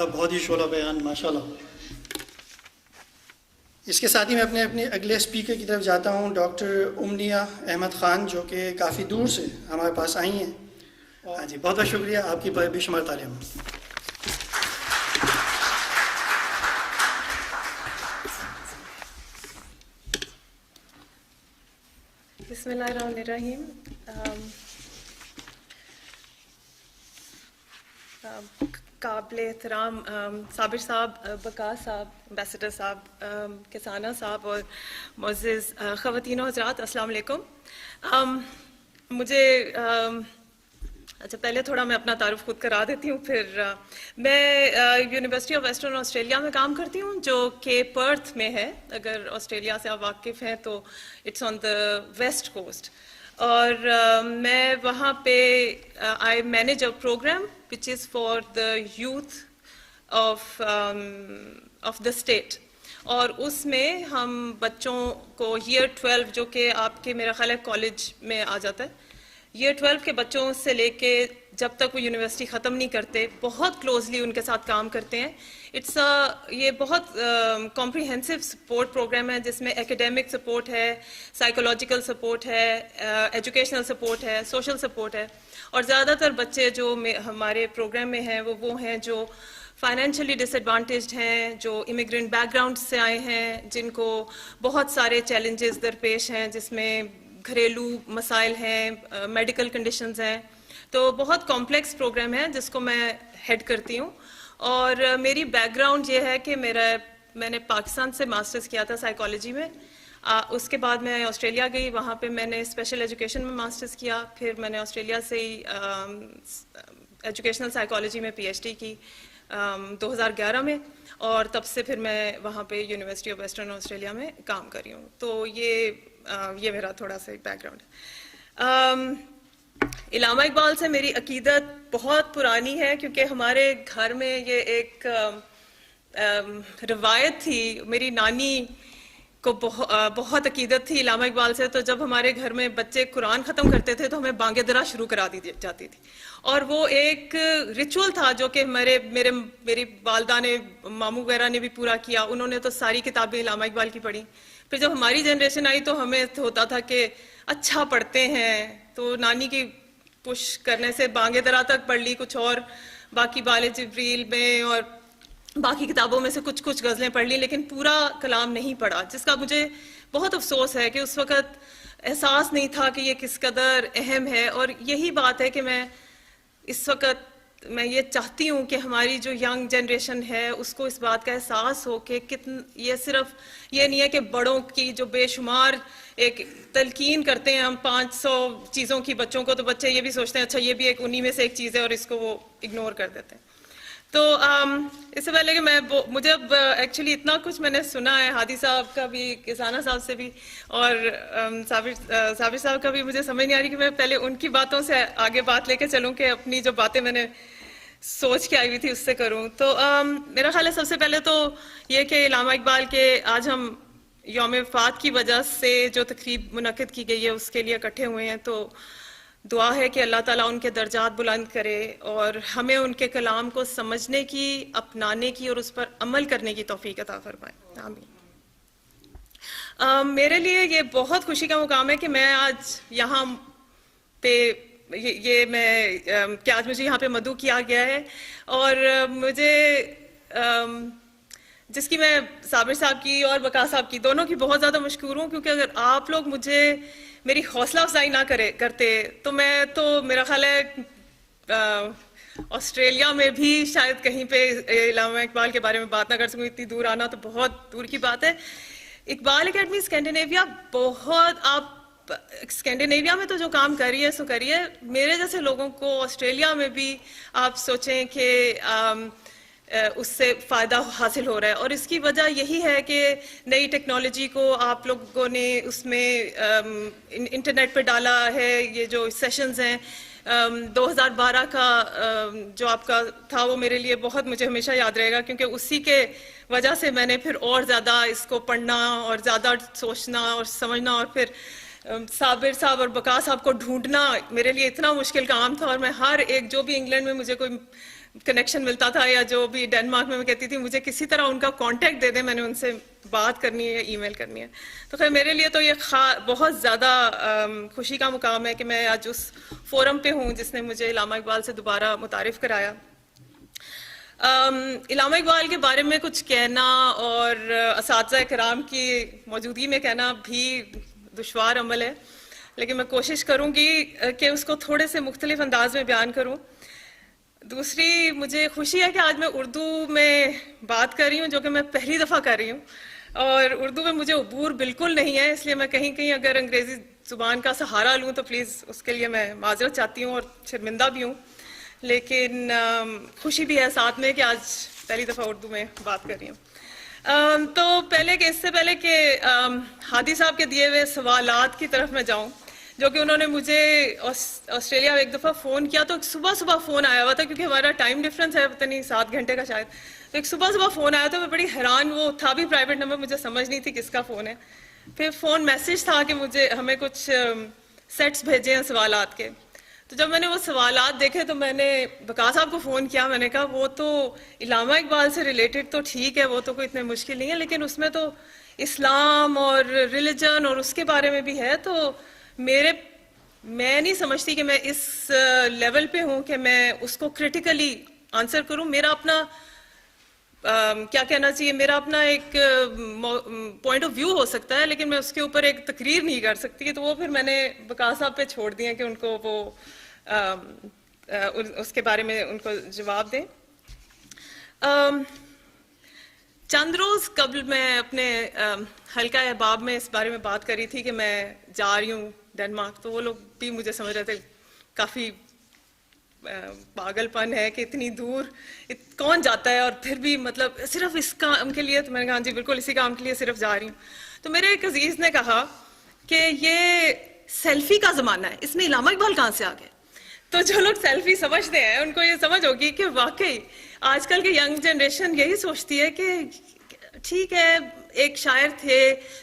تھا, بہت ہی شعلہ بیان, ماشاءاللہ. اس کے ساتھ ہی میں اپنے اگلے اسپیکر کی طرف جاتا ہوں, ڈاکٹر امنیہ احمد خان, جو کہ کافی دور سے ہمارے پاس آئی ہیں. ہاں جی, بہت بہت شکریہ, آپ کی بے شمار تعلیم. بسم اللہ الرحمن الرحیم. قابل احترام صابر صاحب, وقاص صاحب, امبیسڈر صاحب, کسانہ صاحب اور معزز خواتین و حضرات, السلام علیکم. مجھے اچھا پہلے تھوڑا میں اپنا تعارف خود کرا دیتی ہوں. پھر میں یونیورسٹی آف ویسٹرن آسٹریلیا میں کام کرتی ہوں, جو کہ پرتھ میں ہے. اگر آسٹریلیا سے آپ واقف ہیں تو it's on the west coast. اور میں وہاں پہ I manage a programme which is for the youth of the state. اور اس میں ہم بچوں کو ایئر 12 جو کہ آپ کے میرا خیال ہے کالج میں آ جاتا ہے, ایئر 12 کے بچوں سے لے کے جب تک وہ یونیورسٹی ختم نہیں کرتے, بہت کلوزلی ان کے ساتھ کام کرتے ہیں. یہ بہت کمپریہنسو سپورٹ پروگرام ہے, جس میں ایکیڈیمک سپورٹ ہے, سائیکولوجیکل سپورٹ ہے, ایجوکیشنل سپورٹ ہے, سوشل سپورٹ ہے. اور زیادہ تر بچے جو ہمارے پروگرام میں ہیں وہ ہیں جو فائنینشلی ڈس ایڈوانٹیجڈ ہیں, جو امیگرینٹ بیک گراؤنڈ سے آئے ہیں, جن کو بہت سارے چیلنجز درپیش ہیں, جس میں گھریلو مسائل ہیں, میڈیکل کنڈیشنز ہیں. تو بہت کمپلیکس پروگرام ہے جس کو میں ہیڈ کرتی ہوں. اور میری بیک گراؤنڈ یہ ہے کہ میں نے پاکستان سے ماسٹرز کیا تھا سائیکالوجی میں. اس کے بعد میں آسٹریلیا گئی, وہاں پہ میں نے اسپیشل ایجوکیشن میں ماسٹرز کیا. پھر میں نے آسٹریلیا سے ہی ایجوکیشنل سائیکالوجی میں PhD کی 2011 میں, اور تب سے پھر میں وہاں پہ یونیورسٹی آف ویسٹرن آسٹریلیا میں کام کر رہی ہوں. تو یہ میرا تھوڑا سا بیک گراؤنڈ ہے. علامہ اقبال سے میری عقیدت بہت پرانی ہے, کیونکہ ہمارے گھر میں یہ ایک روایت تھی. میری نانی کو بہت عقیدت تھی علامہ اقبال سے. تو جب ہمارے گھر میں بچے قرآن ختم کرتے تھے تو ہمیں بانگ درا شروع کرا دی جاتی تھی, اور وہ ایک ریچول تھا جو کہ میری والدہ نے, ماموں وغیرہ نے بھی پورا کیا. انہوں نے تو ساری کتابیں علامہ اقبال کی پڑھی. پھر جب ہماری جنریشن آئی تو ہمیں ہوتا تھا کہ اچھا پڑھتے ہیں, تو نانی کی پش کرنے سے بانگ درا تک پڑھ لی, کچھ اور باقی بال جبریل میں اور باقی کتابوں میں سے کچھ غزلیں پڑھ لی, لیکن پورا کلام نہیں پڑھا, جس کا مجھے بہت افسوس ہے کہ اس وقت احساس نہیں تھا کہ یہ کس قدر اہم ہے. اور یہی بات ہے کہ میں اس وقت یہ چاہتی ہوں کہ ہماری جو ینگ جنریشن ہے اس کو اس بات کا احساس ہو کہ یہ صرف یہ نہیں ہے کہ بڑوں کی جو بے شمار ایک تلقین کرتے ہیں ہم 500 چیزوں کی بچوں کو, تو بچے یہ بھی سوچتے ہیں اچھا یہ بھی ایک انہی میں سے ایک چیز ہے, اور اس کو وہ اگنور کر دیتے ہیں. تو اس سے پہلے کہ مجھے اب ایکچولی اتنا کچھ میں نے سنا ہے, ہادی صاحب کا بھی, کسانہ صاحب سے بھی, اور صابر صاحب کا بھی, مجھے سمجھ نہیں آ رہی کہ میں پہلے ان کی باتوں سے آگے بات لے کے چلوں کہ اپنی جو باتیں میں نے سوچ کے آئی ہوئی تھی اس سے کروں. تو میرا خیال ہے سب سے پہلے تو یہ کہ علامہ اقبال کے آج ہم یوم وفات کی وجہ سے جو تقریب منعقد کی گئی ہے اس کے لیے اکٹھے ہوئے ہیں, تو دعا ہے کہ اللہ تعالیٰ ان کے درجات بلند کرے اور ہمیں ان کے کلام کو سمجھنے کی, اپنانے کی اور اس پر عمل کرنے کی توفیق عطا فرمائے. آمین. میرے لیے یہ بہت خوشی کا مقام ہے کہ میں آج یہاں پہ کہ آج مجھے یہاں پہ مدعو کیا گیا ہے, اور مجھے جس کی میں صابر صاحب کی اور وقاص صاحب کی دونوں کی بہت زیادہ مشکور ہوں, کیونکہ اگر آپ لوگ میری حوصلہ افزائی نہ کرتے تو میں تو میرا خیال ہے آسٹریلیا میں بھی شاید کہیں پہ علامہ اقبال کے بارے میں بات نہ کر سکوں. اتنی دور آنا تو بہت دور کی بات ہے. اقبال اکیڈمی اسکینڈینیویا آپ اسکینڈینیویا میں تو جو کام کریے سو کریے, میرے جیسے لوگوں کو آسٹریلیا میں بھی آپ سوچیں کہ اس سے فائدہ حاصل ہو رہا ہے. اور اس کی وجہ یہی ہے کہ نئی ٹیکنالوجی کو آپ لوگوں نے اس میں انٹرنیٹ پہ ڈالا ہے. یہ جو سیشنز ہیں 2012 کا جو آپ کا تھا وہ میرے لیے مجھے ہمیشہ یاد رہے گا, کیونکہ اسی کے وجہ سے میں نے پھر اور زیادہ اس کو پڑھنا اور زیادہ سوچنا اور سمجھنا, اور پھر صابر صاحب اور وقاص صاحب کو ڈھونڈنا میرے لیے اتنا مشکل کام تھا. اور میں ہر ایک جو بھی انگلینڈ میں مجھے کوئی کنیکشن ملتا تھا یا جو بھی ڈنمارک میں کہتی تھی مجھے کسی طرح ان کا کانٹیکٹ دے دیں, میں نے ان سے بات کرنی ہے یا ای میل کرنی ہے. تو خیر میرے لیے تو یہ بہت زیادہ خوشی کا مقام ہے کہ میں آج اس فورم پہ ہوں جس نے مجھے علامہ اقبال سے دوبارہ متعارف کرایا. علامہ اقبال کے بارے میں کچھ کہنا اور اساتذہ کرام کی موجودگی میں کہنا بھی دشوار عمل ہے, لیکن میں کوشش کروں گی کہ اس کو تھوڑے سے مختلف انداز میں بیان کروں. دوسری مجھے خوشی ہے کہ آج میں اردو میں بات کر رہی ہوں, جو کہ میں پہلی دفعہ کر رہی ہوں, اور اردو میں مجھے عبور بالکل نہیں ہے, اس لیے میں کہیں کہیں اگر انگریزی زبان کا سہارا لوں تو پلیز اس کے لیے میں معذرت چاہتی ہوں اور شرمندہ بھی ہوں, لیکن خوشی بھی ہے ساتھ میں کہ آج پہلی دفعہ اردو میں بات کر رہی ہوں. تو پہلے کہ اس سے پہلے کہ ہادی صاحب کے دیے ہوئے سوالات کی طرف میں جاؤں, جو کہ انہوں نے مجھے آسٹریلیا میں ایک دفعہ فون کیا, تو صبح صبح فون آیا ہوا تھا کیونکہ ہمارا ٹائم ڈفرینس ہے پتہ نہیں 7 گھنٹے کا شاید, تو ایک صبح فون آیا تو میں بڑی حیران, وہ تھا بھی پرائیویٹ نمبر, مجھے سمجھ نہیں تھی کس کا فون ہے. پھر فون میسج تھا کہ ہمیں کچھ سیٹس بھیجے ہیں سوالات کے. تو جب میں نے وہ سوالات دیکھے تو میں نے بقا صاحب کو فون کیا, میں نے کہا وہ تو علامہ اقبال سے ریلیٹڈ تو ٹھیک ہے, وہ تو کوئی اتنے مشکل نہیں ہے, لیکن اس میں تو اسلام اور ریلیجن اور اس کے بارے میں بھی ہے, تو میں نہیں سمجھتی کہ میں اس لیول پہ ہوں کہ میں اس کو کرٹیکلی آنسر کروں. میرا اپنا کیا کہنا چاہیے, میرا اپنا ایک پوائنٹ آف ویو ہو سکتا ہے, لیکن میں اس کے اوپر ایک تقریر نہیں کر سکتی. تو وہ پھر میں نے بقا صاحب پہ چھوڑ دیا کہ ان کو وہ اس کے بارے میں ان کو جواب دیں. چند روز قبل میں اپنے حلقہ احباب میں اس بارے میں بات کری تھی کہ میں جا رہی ہوں ڈنمارک, تو وہ لوگ بھی مجھے سمجھ رہے تھے کافی پاگل پن ہے کہ اتنی دور کون جاتا ہے, اور پھر بھی مطلب صرف اس کام کے لیے. تو میں نے کہا جی بالکل اسی کام کے لیے صرف جا رہی ہوں. تو میرے ایک عزیز نے کہا کہ یہ سیلفی کا زمانہ ہے, اس میں علامہ اقبال کہاں سے آ گئے. تو جو لوگ سیلفی سمجھتے ہیں ان کو یہ سمجھ ہوگی کہ واقعی آج کل کی ینگ جنریشن یہی سوچتی ہے کہ ٹھیک ہے ایک شاعر تھے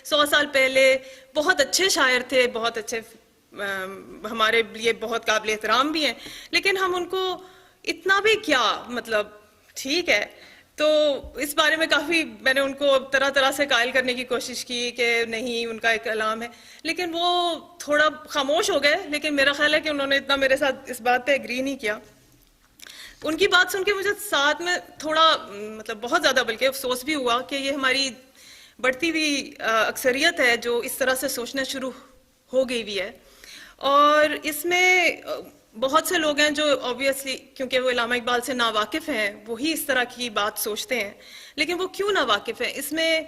100 سال پہلے, بہت اچھے شاعر تھے, بہت اچھے ہمارے لیے بہت قابل احترام بھی ہیں, لیکن ہم ان کو اتنا بھی کیا مطلب ٹھیک ہے. تو اس بارے میں کافی میں نے ان کو طرح طرح سے قائل کرنے کی کوشش کی کہ نہیں ان کا ایک کلام ہے, لیکن وہ تھوڑا خاموش ہو گئے. لیکن میرا خیال ہے کہ انہوں نے اتنا میرے ساتھ اس بات پہ ایگری نہیں کیا. ان کی بات سن کے مجھے ساتھ میں تھوڑا مطلب بہت زیادہ بلکہ افسوس بھی ہوا کہ یہ ہماری بڑھتی ہوئی اکثریت ہے جو اس طرح سے سوچنا شروع ہو گئی بھی ہے. اور اس میں بہت سے لوگ ہیں جو آبویسلی کیونکہ وہ علامہ اقبال سے ناواقف ہیں وہی اس طرح کی بات سوچتے ہیں. لیکن وہ کیوں ناواقف ہیں, اس میں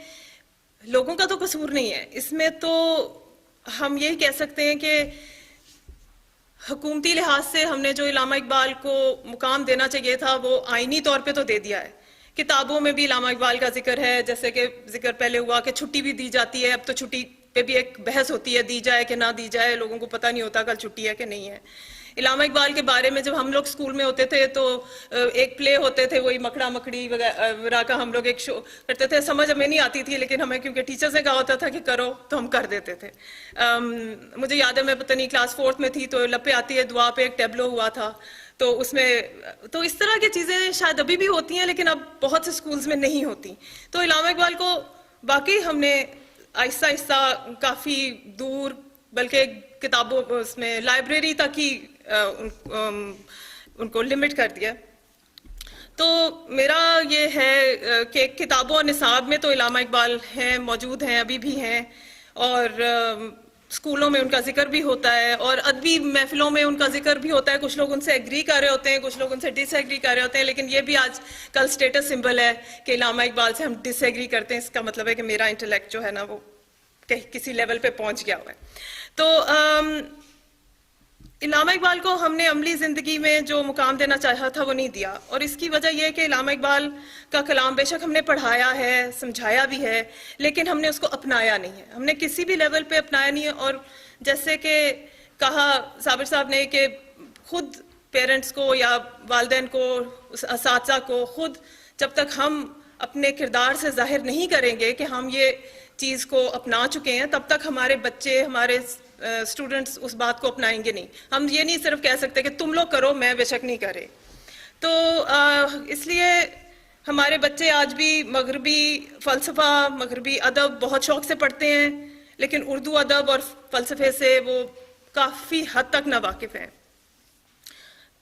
لوگوں کا تو قصور نہیں ہے, اس میں تو ہم یہی کہہ سکتے ہیں کہ حکومتی لحاظ سے ہم نے جو علامہ اقبال کو مقام دینا چاہیے تھا وہ آئینی طور پہ تو دے دیا ہے. کتابوں میں بھی علامہ اقبال کا ذکر ہے, جیسے کہ ذکر پہلے ہوا کہ چھٹی بھی دی جاتی ہے, اب تو چھٹی پہ بھی ایک بحث ہوتی ہے دی جائے کہ نہ دی جائے, لوگوں کو پتہ نہیں ہوتا کل چھٹی ہے کہ نہیں ہے. علامہ اقبال کے بارے میں جب ہم لوگ اسکول میں ہوتے تھے تو ایک پلے ہوتے تھے, وہی مکڑا مکڑی وغیرہ کا ہم لوگ ایک شو کرتے تھے. سمجھ ہمیں نہیں آتی تھی لیکن ہمیں کیونکہ ٹیچر سے کہا ہوتا تھا کہ کرو تو ہم کر دیتے تھے. مجھے یاد ہے میں پتہ نہیں کلاس 4 میں تھی تو لپے آتی ہے دعا پہ ایک ٹیبلو ہوا تھا, تو اس میں تو اس طرح کی چیزیں شاید ابھی بھی ہوتی ہیں لیکن اب بہت سے اسکولز میں نہیں ہوتی. تو علامہ اقبال کو باقی ہم نے آہستہ آہستہ کافی دور بلکہ کتابوں اس میں لائبریری تک ہی ان کو لمٹ کر دیا. تو میرا یہ ہے کہ کتابوں اور نصاب میں تو علامہ اقبال ہیں, موجود ہیں, ابھی بھی ہیں, اور اسکولوں میں ان کا ذکر بھی ہوتا ہے, اور ادبی محفلوں میں ان کا ذکر بھی ہوتا ہے. کچھ لوگ ان سے ایگری کر رہے ہوتے ہیں, کچھ لوگ ان سے ڈس ایگری کر رہے ہوتے ہیں, لیکن یہ بھی آج کل اسٹیٹس سمبل ہے کہ علامہ اقبال سے ہم ڈس ایگری کرتے ہیں. اس کا مطلب ہے کہ میرا انٹلیکٹ جو ہے نا وہ کسی لیول پہ پہنچ گیا ہوا ہے. تو علامہ اقبال کو ہم نے عملی زندگی میں جو مقام دینا چاہا تھا وہ نہیں دیا, اور اس کی وجہ یہ ہے کہ علامہ اقبال کا کلام بے شک ہم نے پڑھایا ہے, سمجھایا بھی ہے, لیکن ہم نے اس کو اپنایا نہیں ہے, ہم نے کسی بھی لیول پہ اپنایا نہیں ہے. اور جیسے کہ کہا صابر صاحب نے کہ خود پیرنٹس کو یا والدین کو, اساتذہ کو خود جب تک ہم اپنے کردار سے ظاہر نہیں کریں گے کہ ہم یہ چیز کو اپنا چکے ہیں, تب تک ہمارے بچے, ہمارے اسٹوڈنٹس اس بات کو اپنائیں گے نہیں. ہم یہ نہیں صرف کہہ سکتے کہ تم لوگ کرو, میں بے شک نہیں کرے. تو اس لیے ہمارے بچے آج بھی مغربی فلسفہ، مغربی ادب بہت شوق سے پڑھتے ہیں، لیکن اردو ادب اور فلسفے سے وہ کافی حد تک ناواقف ہیں.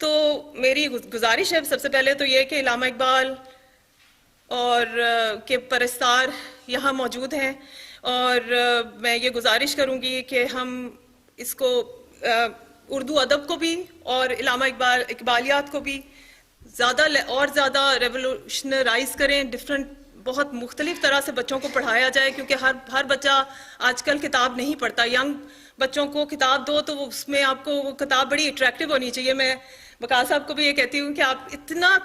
تو میری گزارش ہے سب سے پہلے تو یہ کہ علامہ اقبال اور کے پرستار یہاں موجود ہیں، اور میں یہ گزارش کروں گی کہ ہم اس کو اردو ادب کو بھی اور علامہ اقبالیات کو بھی زیادہ اور زیادہ ریولوشنرائز کریں، بہت مختلف طرح سے بچوں کو پڑھایا جائے، کیونکہ ہر بچہ آج کل کتاب نہیں پڑھتا. ینگ بچوں کو کتاب دو تو اس میں آپ کو وہ کتاب بڑی اٹریکٹیو ہونی چاہیے. میں وقاص صاحب کو بھی یہ کہتی ہوں کہ آپ اتنا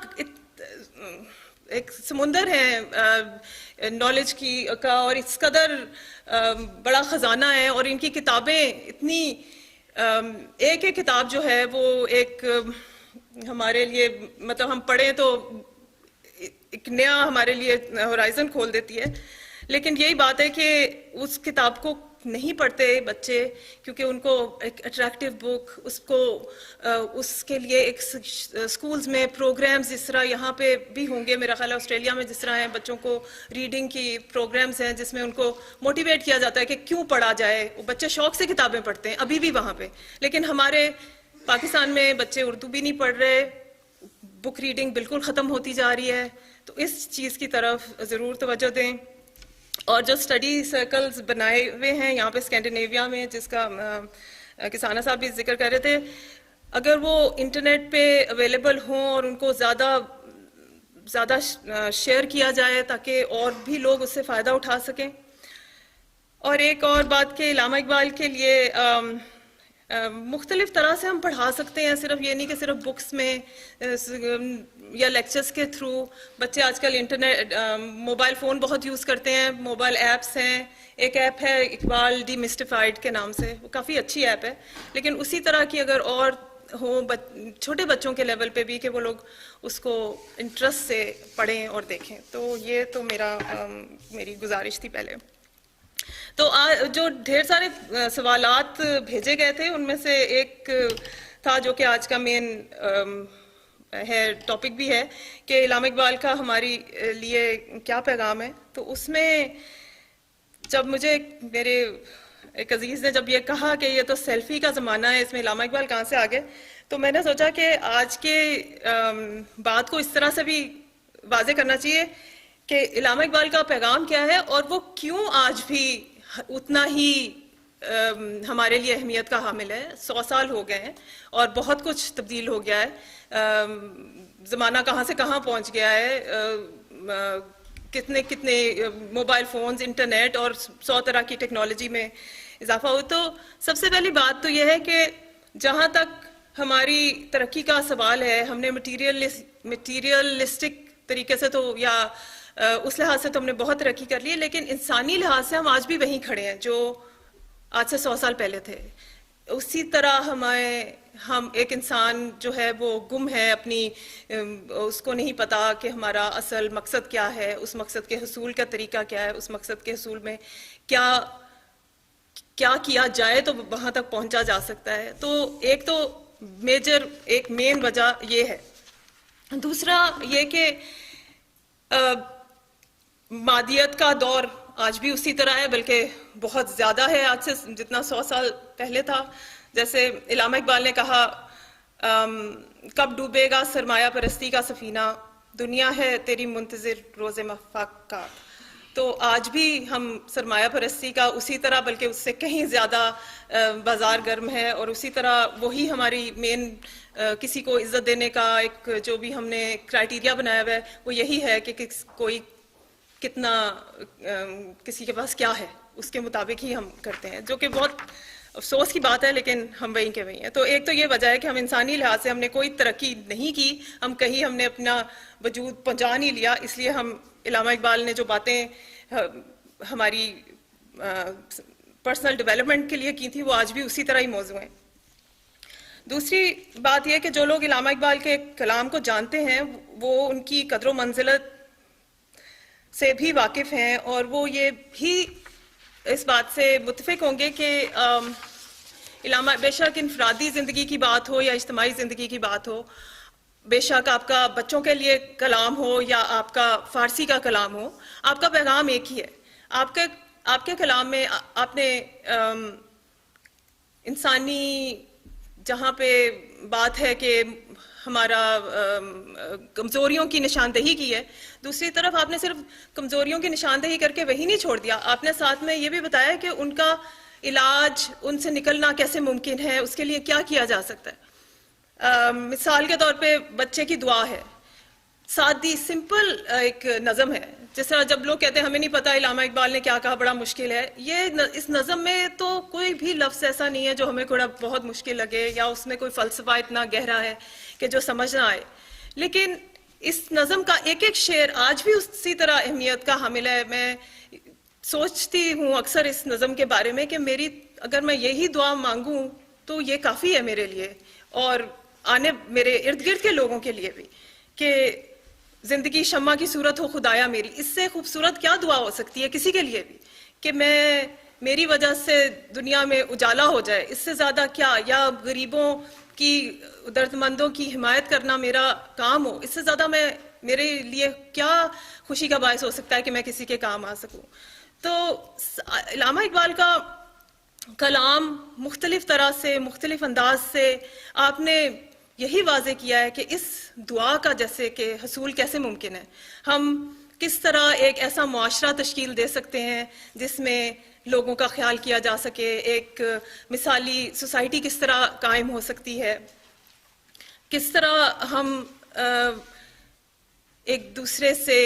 ایک سمندر ہے نالج کا، اور اس قدر بڑا خزانہ ہے، اور ان کی کتابیں اتنی ایک ایک کتاب جو ہے وہ ایک ہمارے لیے مطلب ہم پڑھیں تو ایک نیا ہمارے لیے ہورائزن کھول دیتی ہے. لیکن یہی بات ہے کہ اس کتاب کو نہیں پڑھتے بچے، کیونکہ ان کو ایک اٹریکٹیو بک، اس کے لیے ایک اسکولز میں پروگرامز جس طرح یہاں پہ بھی ہوں گے، میرا خیال ہے آسٹریلیا میں جس طرح ہیں، بچوں کو ریڈنگ کی پروگرامز ہیں جس میں ان کو موٹیویٹ کیا جاتا ہے کہ کیوں پڑھا جائے. بچے شوق سے کتابیں پڑھتے ہیں ابھی بھی وہاں پہ، لیکن ہمارے پاکستان میں بچے اردو بھی نہیں پڑھ رہے، بک ریڈنگ بالکل ختم ہوتی جا رہی ہے. تو اس چیز کی طرف ضرور توجہ دیں. اور جو اسٹڈی سرکلز بنائے ہوئے ہیں یہاں پہ اسکینڈینیویا میں، جس کا کسانہ صاحب بھی ذکر کر رہے تھے، اگر وہ انٹرنیٹ پہ اویلیبل ہوں اور ان کو زیادہ شیئر کیا جائے تاکہ اور بھی لوگ اس سے فائدہ اٹھا سکیں. اور ایک اور بات کہ علامہ اقبال کے لیے مختلف طرح سے ہم پڑھا سکتے ہیں، صرف یہ نہیں کہ صرف بکس میں یا لیکچرز کے تھرو. بچے آج کل انٹرنیٹ موبائل فون بہت یوز کرتے ہیں، موبائل ایپس ہیں. ایک ایپ ہے اقبال ڈی مسٹیفائڈ کے نام سے، وہ کافی اچھی ایپ ہے. لیکن اسی طرح کی اگر اور ہوں چھوٹے بچوں کے لیول پہ بھی کہ وہ لوگ اس کو انٹرسٹ سے پڑھیں اور دیکھیں. تو یہ تو میری گزارش تھی پہلے. تو جو ڈھیر سارے سوالات بھیجے گئے تھے ان میں سے ایک تھا جو کہ آج کا مین ہے ٹاپک بھی ہے کہ علامہ اقبال کا ہماری لیے کیا پیغام ہے. تو اس میں جب مجھے میرے ایک عزیز نے جب یہ کہا کہ یہ تو سیلفی کا زمانہ ہے، اس میں علامہ اقبال کہاں سے آ گئے، تو میں نے سوچا کہ آج کے بات کو اس طرح سے بھی واضح کرنا چاہیے کہ علامہ اقبال کا پیغام کیا ہے اور وہ کیوں آج بھی اتنا ہی ہمارے لیے اہمیت کا حامل ہے. 100 سال ہو گئے ہیں اور بہت کچھ تبدیل ہو گیا ہے، زمانہ کہاں سے کہاں پہنچ گیا ہے، کتنے موبائل فونز، انٹرنیٹ اور 100 طرح کی ٹیکنالوجی میں اضافہ ہو. تو سب سے پہلی بات تو یہ ہے کہ جہاں تک ہماری ترقی کا سوال ہے، ہم نے مٹیریلسٹک طریقے سے تو یا اس لحاظ سے تو ہم نے بہت ترقی کر لی ہے، لیکن انسانی لحاظ سے ہم آج بھی وہیں کھڑے ہیں جو آج سے 100 سال پہلے تھے. اسی طرح ہم ایک انسان جو ہے وہ گم ہے اپنی، اس کو نہیں پتا کہ ہمارا اصل مقصد کیا ہے، اس مقصد کے حصول کا طریقہ کیا ہے، اس مقصد کے حصول میں کیا کیا جائے تو وہاں تک پہنچا جا سکتا ہے. تو ایک مین وجہ یہ ہے. دوسرا یہ کہ مادیت کا دور آج بھی اسی طرح ہے، بلکہ بہت زیادہ ہے آج سے جتنا 100 سال پہلے تھا. جیسے علامہ اقبال نے کہا، کب ڈوبے گا سرمایہ پرستی کا سفینہ، دنیا ہے تیری منتظر روز مفاقات. تو آج بھی ہم سرمایہ پرستی کا اسی طرح بلکہ اس سے کہیں زیادہ بازار گرم ہے، اور اسی طرح وہی ہماری مین کسی کو عزت دینے کا ایک جو بھی ہم نے کرائٹیریا بنایا ہوا ہے وہ یہی ہے کہ کوئی کتنا کسی کے پاس کیا ہے اس کے مطابق ہی ہم کرتے ہیں، جو کہ بہت افسوس کی بات ہے، لیکن ہم وہیں کے وہیں ہیں. تو ایک تو یہ وجہ ہے کہ ہم انسانی لحاظ سے ہم نے کوئی ترقی نہیں کی، ہم کہیں ہم نے اپنا وجود پہنچا نہیں لیا، اس لیے ہم علامہ اقبال نے جو باتیں ہماری پرسنل ڈیولپمنٹ کے لیے کی تھی وہ آج بھی اسی طرح ہی موضوع ہیں. دوسری بات یہ کہ جو لوگ علامہ اقبال کے کلام کو جانتے ہیں وہ ان کی قدر و منزلت سے بھی واقف ہیں، اور وہ یہ بھی اس بات سے متفق ہوں گے کہ علامہ بے شک انفرادی زندگی کی بات ہو یا اجتماعی زندگی کی بات ہو، بے شک آپ کا بچوں کے لیے کلام ہو یا آپ کا فارسی کا کلام ہو، آپ کا پیغام ایک ہی ہے. آپ کے کلام میں آپ نے انسانی جہاں پہ بات ہے کہ ہمارا کمزوریوں کی نشاندہی کی ہے، دوسری طرف آپ نے صرف کمزوریوں کی نشاندہی کر کے وہی نہیں چھوڑ دیا، آپ نے ساتھ میں یہ بھی بتایا کہ ان کا علاج، ان سے نکلنا کیسے ممکن ہے، اس کے لیے کیا کیا جا سکتا ہے. مثال کے طور پہ بچے کی دعا ہے، سادی سمپل ایک نظم ہے. جس طرح جب لوگ کہتے ہیں ہمیں نہیں پتا علامہ اقبال نے کیا کہا، بڑا مشکل ہے، اس نظم میں تو کوئی بھی لفظ ایسا نہیں ہے جو ہمیں تھوڑا بہت مشکل لگے یا اس میں کوئی فلسفہ اتنا گہرا ہے کہ جو سمجھ نہ آئے. لیکن اس نظم کا ایک ایک شعر آج بھی اسی طرح اہمیت کا حامل ہے. میں سوچتی ہوں اکثر اس نظم کے بارے میں کہ اگر میں یہی دعا مانگوں تو یہ کافی ہے میرے لیے اور میرے ارد گرد کے لوگوں کے لیے بھی، کہ زندگی شمع کی صورت ہو خدایا میری. اس سے خوبصورت کیا دعا ہو سکتی ہے کسی کے لیے بھی کہ میری وجہ سے دنیا میں اجالا ہو جائے. اس سے زیادہ کیا، یا غریبوں کی، درد مندوں کی حمایت کرنا میرا کام ہو، اس سے زیادہ میرے لیے کیا خوشی کا باعث ہو سکتا ہے کہ میں کسی کے کام آ سکوں. تو علامہ اقبال کا کلام مختلف طرح سے، مختلف انداز سے آپ نے یہی واضح کیا ہے کہ اس دعا کا جیسے کہ حصول کیسے ممکن ہے. ہم کس طرح ایک ایسا معاشرہ تشکیل دے سکتے ہیں جس میں لوگوں کا خیال کیا جا سکے، ایک مثالی سوسائٹی کس طرح قائم ہو سکتی ہے، کس طرح ہم ایک دوسرے سے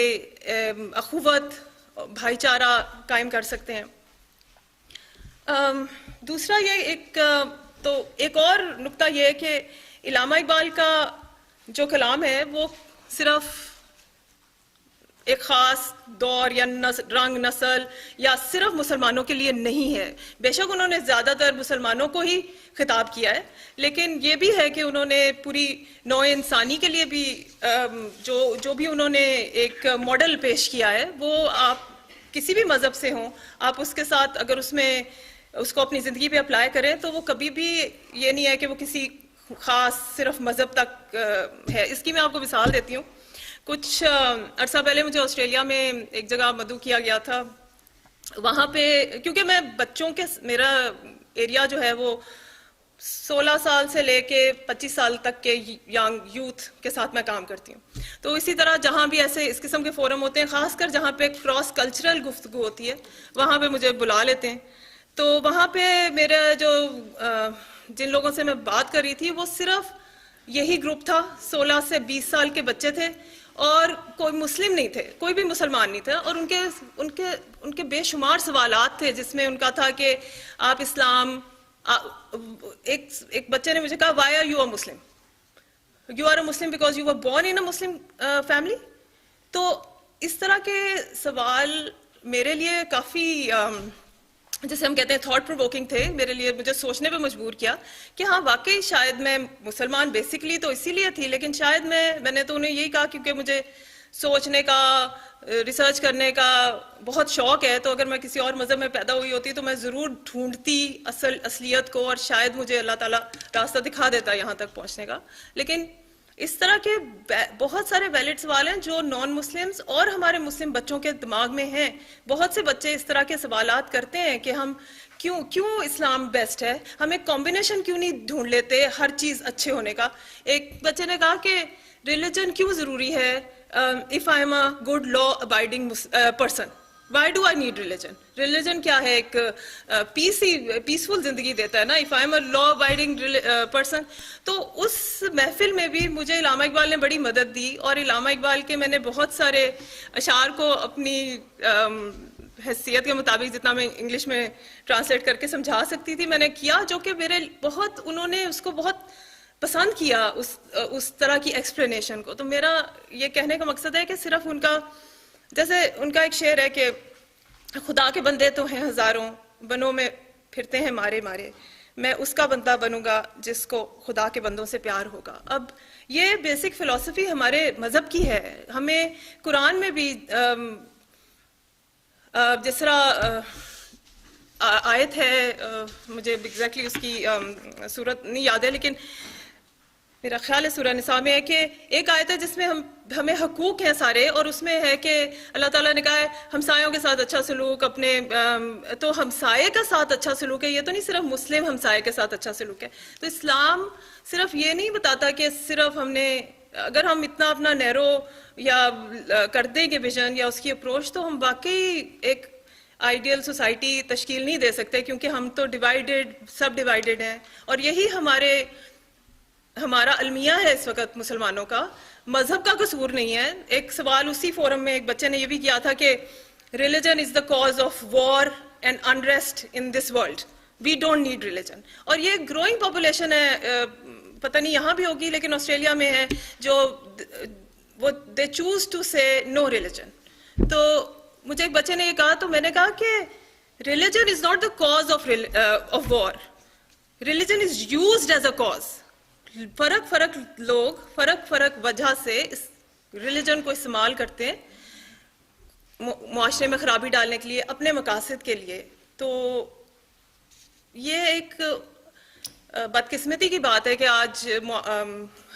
اخوت، بھائی چارہ قائم کر سکتے ہیں. دوسرا ایک اور نقطہ یہ ہے کہ علامہ اقبال کا جو کلام ہے وہ صرف ایک خاص دور یا رنگ، نسل یا صرف مسلمانوں کے لیے نہیں ہے. بے شک انہوں نے زیادہ تر مسلمانوں کو ہی خطاب کیا ہے، لیکن یہ بھی ہے کہ انہوں نے پوری نوع انسانی کے لیے بھی جو بھی انہوں نے ایک ماڈل پیش کیا ہے، وہ آپ کسی بھی مذہب سے ہوں، آپ اس کے ساتھ اگر اس کو اپنی زندگی پہ اپلائی کریں تو وہ کبھی بھی یہ نہیں ہے کہ وہ کسی خاص صرف مذہب تک ہے. اس کی میں آپ کو مثال دیتی ہوں. کچھ عرصہ پہلے مجھے آسٹریلیا میں ایک جگہ مدعو کیا گیا تھا. وہاں پہ کیونکہ میرا ایریا جو ہے وہ 16 سال سے لے کے 25 سال تک کے ینگ یوتھ کے ساتھ میں کام کرتی ہوں. تو اسی طرح جہاں بھی ایسے اس قسم کے فورم ہوتے ہیں، خاص کر جہاں پہ کراس کلچرل گفتگو ہوتی ہے، وہاں پہ مجھے بلا لیتے ہیں. تو وہاں پہ میرا جن لوگوں سے میں بات کر رہی تھی وہ صرف یہی گروپ تھا، 16 سے 20 سال کے بچے تھے اور کوئی مسلم نہیں تھے، کوئی بھی مسلمان نہیں تھا. اور ان کے بے شمار سوالات تھے جس میں ان کا تھا کہ آپ اسلام، ایک بچے نے مجھے کہا why are you a Muslim? You are a Muslim because you were born in a Muslim family. تو اس طرح کے سوال میرے لیے کافی جیسے ہم کہتے ہیں تھاٹ پرووکنگ تھے میرے لیے. مجھے سوچنے پہ مجبور کیا کہ ہاں واقعی شاید میں مسلمان بیسکلی تو اسی لیے تھی، لیکن شاید میں نے تو انہیں یہی کہا کیونکہ مجھے سوچنے کا، ریسرچ کرنے کا بہت شوق ہے، تو اگر میں کسی اور مذہب میں پیدا ہوئی ہوتی تو میں ضرور ڈھونڈتی اصلیت کو، اور شاید مجھے اللہ تعالیٰ راستہ دکھا دیتا یہاں تک پہنچنے کا. لیکن اس طرح کے بہت سارے ویلڈ سوال ہیں جو نان مسلمز اور ہمارے مسلم بچوں کے دماغ میں ہیں. بہت سے بچے اس طرح کے سوالات کرتے ہیں کہ ہم کیوں اسلام بیسٹ ہے، ہم ایک کمبینیشن کیوں نہیں ڈھونڈ لیتے ہر چیز اچھے ہونے کا. ایک بچے نے کہا کہ ریلیجن کیوں ضروری ہے، if I am a good law abiding person, why do I need religion? Religion کیا ہے؟ ایک پیسفل زندگی دیتا ہے نا. if I am a law abiding person. تو اس محفل میں بھی مجھے علامہ اقبال نے بڑی مدد دی، اور علامہ اقبال کے میں نے بہت سارے اشعار کو اپنی حیثیت کے مطابق جتنا میں انگلش میں ٹرانسلیٹ کر کے سمجھا سکتی تھی میں نے کیا، جو کہ میرے انہوں نے اس کو بہت پسند کیا اس طرح کی ایکسپلینیشن کو. تو میرا یہ کہنے کا مقصد ہے کہ صرف جیسے ان کا ایک شعر ہے کہ خدا کے بندے تو ہیں ہزاروں، بنوں میں پھرتے ہیں مارے، میں اس کا بندہ بنوں گا جس کو خدا کے بندوں سے پیار ہوگا. اب یہ بیسک فلسفی ہمارے مذہب کی ہے. ہمیں قرآن میں بھی جس طرح آیت ہے، مجھے ایگزیکٹلی اس کی صورت نہیں یاد ہے، لیکن میرا خیال ہے سورہ نساء میں ہے کہ ایک آیت ہے جس میں ہمیں حقوق ہیں سارے، اور اس میں ہے کہ اللہ تعالیٰ نے کہا ہے ہمسایوں کے ساتھ اچھا سلوک، اپنے تو ہمسائے کا ساتھ اچھا سلوک ہے، یہ تو نہیں صرف مسلم ہمسائے کے ساتھ اچھا سلوک ہے. تو اسلام صرف یہ نہیں بتاتا کہ صرف ہم نے، اگر ہم اتنا اپنا نیرو یا کر دیں گے ویژن یا اس کی اپروچ، تو ہم واقعی ایک آئیڈیل سوسائٹی تشکیل نہیں دے سکتے، کیونکہ ہم تو سب ڈیوائیڈڈ ہیں. اور یہی ہمارا المیہ ہے اس وقت مسلمانوں کا. مذہب کا قصور نہیں ہے. ایک سوال اسی فورم میں ایک بچے نے یہ بھی کیا تھا کہ religion is the cause of war and unrest in this world, we don't need religion. اور یہ گروئنگ پاپولیشن ہے، پتہ نہیں یہاں بھی ہوگی لیکن آسٹریلیا میں ہے، جو وہ دے چوز ٹو سے نو ریلیجن. تو مجھے ایک بچے نے یہ کہا، تو میں نے کہا کہ religion is not the cause of war, religion is used as a cause. فرق لوگ فرق وجہ سے اس ریلیجن کو استعمال کرتے ہیں معاشرے میں خرابی ڈالنے کے لیے، اپنے مقاصد کے لیے. تو یہ ایک بدقسمتی کی بات ہے کہ آج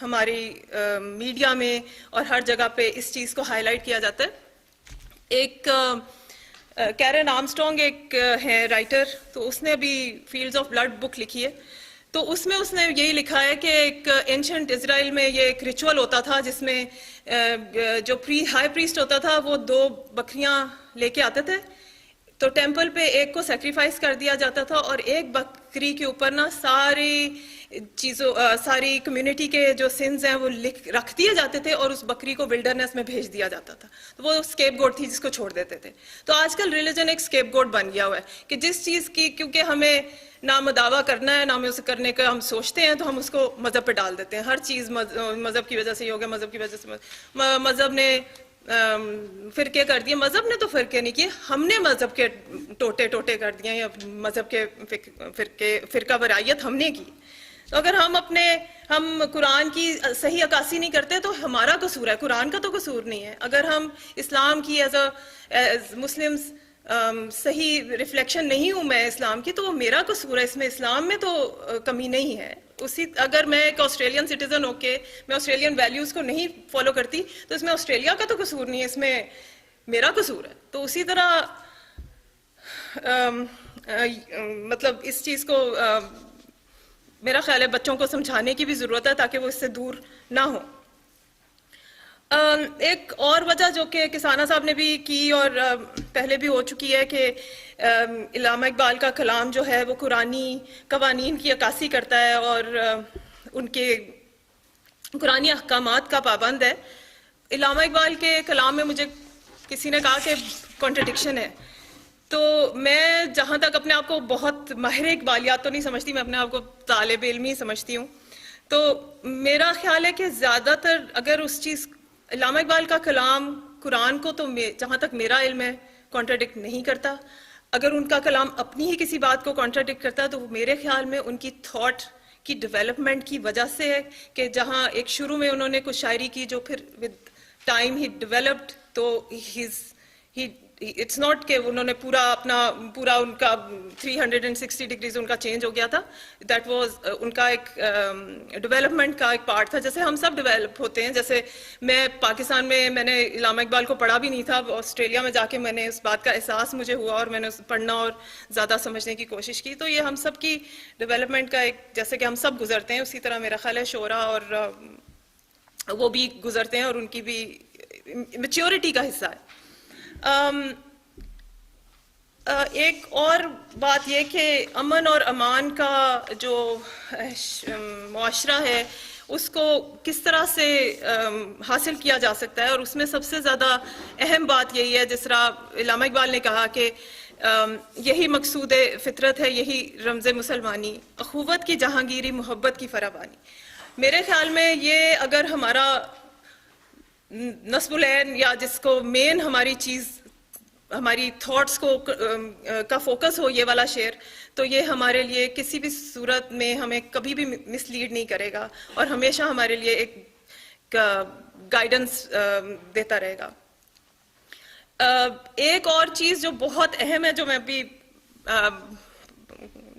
ہماری میڈیا میں اور ہر جگہ پہ اس چیز کو ہائی لائٹ کیا جاتا ہے. ایک کیرن آرمسٹرانگ ایک ہے رائٹر، تو اس نے ابھی فیلڈز آف بلڈ بک لکھی ہے. تو اس میں اس نے یہی لکھا ہے کہ ایک اینشنٹ اسرائیل میں یہ ایک ریچول ہوتا تھا جس میں جو ہائی پریسٹ ہوتا تھا وہ 2 بکریاں لے کے آتے تھے. تو ٹیمپل پہ ایک کو سیکریفائس کر دیا جاتا تھا، اور ایک بکری کے اوپر نا ساری کمیونٹی کے جو سنز ہیں وہ رکھ دیے جاتے تھے، اور اس بکری کو ولڈرنیس میں بھیج دیا جاتا تھا. تو وہ اسکیپ گوٹ تھی جس کو چھوڑ دیتے تھے. تو آج کل ریلیجن ایک اسکیپ گوٹ بن گیا ہوا ہے کہ جس چیز کی کیونکہ ہمیں نہ مداوع کرنا ہے، نہ ہمیں اسے کرنے کا ہم سوچتے ہیں، تو ہم اس کو مذہب پہ ڈال دیتے ہیں. ہر چیز مذہب کی وجہ سے یہ ہو گیا، مذہب کی وجہ سے مذہب نے فرقے کر دیے. مذہب نے تو فرقے نہیں کیے، ہم نے مذہب کے ٹوٹے کر دیے، یا مذہب کے فرقہ وارائیت ہم نے کی. تو اگر ہم قرآن کی صحیح عکاسی نہیں کرتے تو ہمارا قصور ہے، قرآن کا تو قصور نہیں ہے. اگر ہم اسلام کی ایز مسلمز صحیح ریفلیکشن نہیں ہوں میں اسلام کی، تو وہ میرا قصور ہے. اس میں اسلام میں تو کمی نہیں ہے. اگر میں ایک آسٹریلین سٹیزن ہو کے میں آسٹریلین ویلیوز کو نہیں فالو کرتی، تو اس میں آسٹریلیا کا تو قصور نہیں ہے، اس میں میرا قصور ہے. تو اسی طرح مطلب اس چیز کو میرا خیال ہے بچوں کو سمجھانے کی بھی ضرورت ہے تاکہ وہ اس سے دور نہ ہوں. ایک اور وجہ جو کہ کسانہ صاحب نے بھی کی اور پہلے بھی ہو چکی ہے کہ علامہ اقبال کا کلام جو ہے وہ قرآنی قوانین کی عکاسی کرتا ہے اور ان کے قرآنی احکامات کا پابند ہے. علامہ اقبال کے کلام میں مجھے کسی نے کہا کہ کانٹرڈکشن ہے. تو میں جہاں تک اپنے آپ کو بہت ماہر اقبالیات تو نہیں سمجھتی، میں اپنے آپ کو طالب علم ہی سمجھتی ہوں. تو میرا خیال ہے کہ زیادہ تر اگر اس چیز علامہ اقبال کا کلام قرآن کو تو جہاں تک میرا علم ہے کانٹرڈکٹ نہیں کرتا. اگر ان کا کلام اپنی ہی کسی بات کو کانٹرڈکٹ کرتا ہے تو میرے خیال میں ان کی تھاٹ کی ڈیولپمنٹ کی وجہ سے ہے کہ جہاں ایک شروع میں انہوں نے کچھ شاعری کی جو پھر ود ٹائم ہی ڈیولپڈ، تو اٹس ناٹ کہ انہوں نے پورا ان کا 360 ڈگریز ان کا چینج ہو گیا تھا. دیٹ واز ان کا ایک ڈیولپمنٹ کا ایک پارٹ تھا، جیسے ہم سب ڈیولپ ہوتے ہیں. جیسے میں پاکستان میں نے علامہ اقبال کو پڑھا بھی نہیں تھا، آسٹریلیا میں جا کے میں نے اس بات کا احساس مجھے ہوا اور میں نے پڑھنا اور زیادہ سمجھنے کی کوشش کی. تو یہ ہم سب کی ڈیولپمنٹ کا ایک، جیسے کہ ہم سب گزرتے ہیں اسی طرح میرا خیال ہے شعراء اور وہ بھی گزرتے ہیں اور ان کی بھی میچیورٹی کا حصہ ہے. ایک اور بات یہ کہ امن اور امان کا جو معاشرہ ہے اس کو کس طرح سے حاصل کیا جا سکتا ہے، اور اس میں سب سے زیادہ اہم بات یہی ہے جس طرح علامہ اقبال نے کہا کہ یہی مقصود فطرت ہے، یہی رمز مسلمانی، اخوت کی جہانگیری، محبت کی فراوانی. میرے خیال میں یہ اگر ہمارا نصب العین یا جس کو مین ہماری چیز ہماری تھاٹس کو کا فوکس ہو یہ والا شعر، تو یہ ہمارے لیے کسی بھی صورت میں ہمیں کبھی بھی مس لیڈ نہیں کرے گا اور ہمیشہ ہمارے لیے ایک گائیڈنس دیتا رہے گا. ایک اور چیز جو بہت اہم ہے جو میں ابھی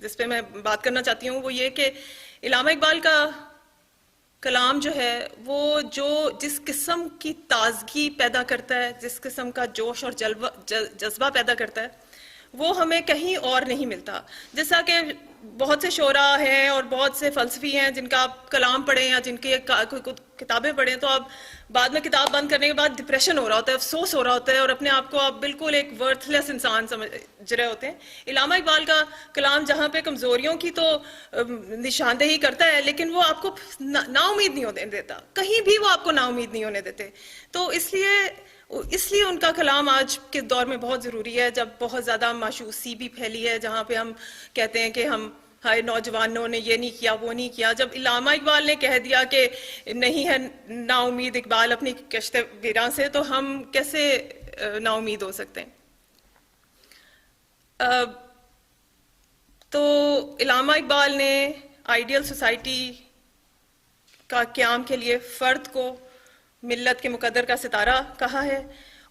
جس پہ میں بات کرنا چاہتی ہوں وہ یہ کہ علامہ اقبال کا کلام جو ہے وہ جس قسم کی تازگی پیدا کرتا ہے، جس قسم کا جوش اور جذبہ پیدا کرتا ہے، وہ ہمیں کہیں اور نہیں ملتا. جیسا کہ بہت سے شعراء ہیں اور بہت سے فلسفی ہیں جن کا آپ کلام پڑھیں یا جن کی کتابیں پڑھیں تو آپ بعد میں کتاب بند کرنے کے بعد ڈپریشن ہو رہا ہوتا ہے، افسوس ہو رہا ہوتا ہے، اور اپنے آپ کو آپ بالکل ایک ورتھ لیس انسان سمجھ رہے ہوتے ہیں. علامہ اقبال کا کلام جہاں پہ کمزوریوں کی تو نشاندہی کرتا ہے، لیکن وہ آپ کو نا امید نہیں ہونے دیتا، کہیں بھی وہ آپ کو نا امید نہیں ہونے دیتے. تو اس لیے ان کا کلام آج کے دور میں بہت ضروری ہے، جب بہت زیادہ مایوسی بھی پھیلی ہے، جہاں پہ ہم کہتے ہیں کہ ہائے نوجوانوں نے یہ نہیں کیا وہ نہیں کیا. جب علامہ اقبال نے کہہ دیا کہ نہیں ہے نا امید اقبال اپنی کشت ویراں سے، تو ہم کیسے نا امید ہو سکتے ہیں؟ تو علامہ اقبال نے آئیڈیل سوسائٹی کا قیام کے لیے فرد کو ملت کے مقدر کا ستارہ کہا ہے،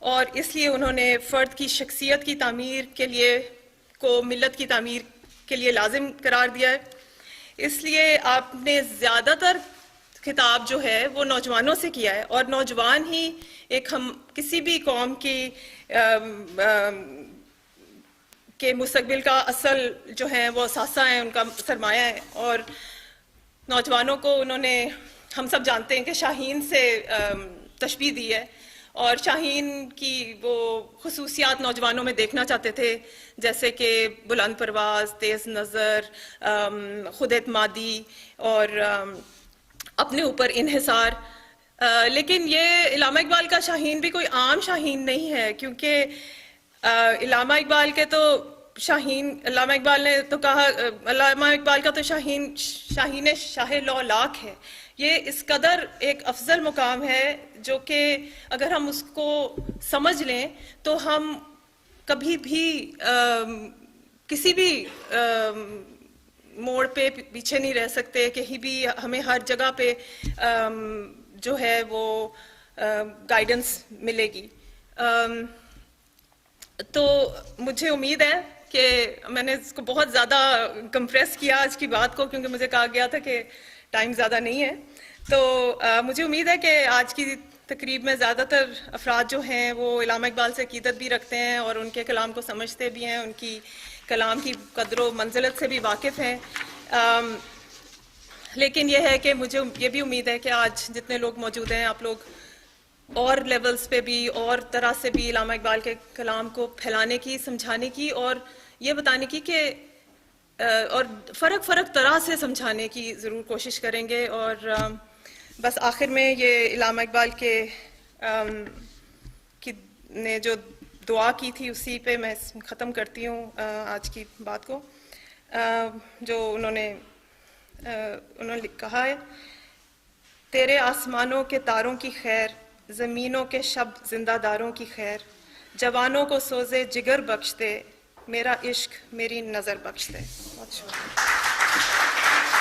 اور اس لیے انہوں نے فرد کی شخصیت کی تعمیر کے لیے کو ملت کی تعمیر کے لیے لازم قرار دیا ہے. اس لیے آپ نے زیادہ تر خطاب جو ہے وہ نوجوانوں سے کیا ہے، اور نوجوان ہی ہم کسی بھی قوم کے مستقبل کا اصل جو ہے وہ اثاثہ ہیں، ان کا سرمایہ ہے. اور نوجوانوں کو انہوں نے، ہم سب جانتے ہیں کہ شاہین سے تشبیہ دی ہے، اور شاہین کی وہ خصوصیات نوجوانوں میں دیکھنا چاہتے تھے، جیسے کہ بلند پرواز، تیز نظر، خود اعتمادی اور اپنے اوپر انحصار. لیکن یہ علامہ اقبال کا شاہین بھی کوئی عام شاہین نہیں ہے، کیونکہ علامہ اقبال کے تو علامہ اقبال نے تو کہا، علامہ اقبال کا تو شاہین شاہ لو لاکھ ہے. یہ اس قدر ایک افضل مقام ہے جو کہ اگر ہم اس کو سمجھ لیں تو ہم کبھی بھی کسی بھی موڑ پہ پیچھے نہیں رہ سکتے، کہیں بھی ہمیں ہر جگہ پہ جو ہے وہ گائیڈنس ملے گی. تو مجھے امید ہے کہ میں نے اس کو بہت زیادہ کمپریس کیا آج کی بات کو، کیونکہ مجھے کہا گیا تھا کہ ٹائم زیادہ نہیں ہے. تو مجھے امید ہے کہ آج کی تقریب میں زیادہ تر افراد جو ہیں وہ علامہ اقبال سے عقیدت بھی رکھتے ہیں اور ان کے کلام کو سمجھتے بھی ہیں، ان کی کلام کی قدر و منزلت سے بھی واقف ہیں. لیکن یہ ہے کہ مجھے یہ بھی امید ہے کہ آج جتنے لوگ موجود ہیں، آپ لوگ اور لیولز پہ بھی اور طرح سے بھی علامہ اقبال کے کلام کو پھیلانے کی، سمجھانے کی اور یہ بتانے کی کہ اور فرق طرح سے سمجھانے کی ضرور کوشش کریں گے. اور بس آخر میں یہ علامہ اقبال نے جو دعا کی تھی اسی پہ میں ختم کرتی ہوں آج کی بات کو، جو انہوں نے کہا ہے: تیرے آسمانوں کے تاروں کی خیر، زمینوں کے شب زندہ داروں کی خیر، جوانوں کو سوزے جگر بخش دے، میرا عشق میری نظر بخش دے. بہت شکریہ.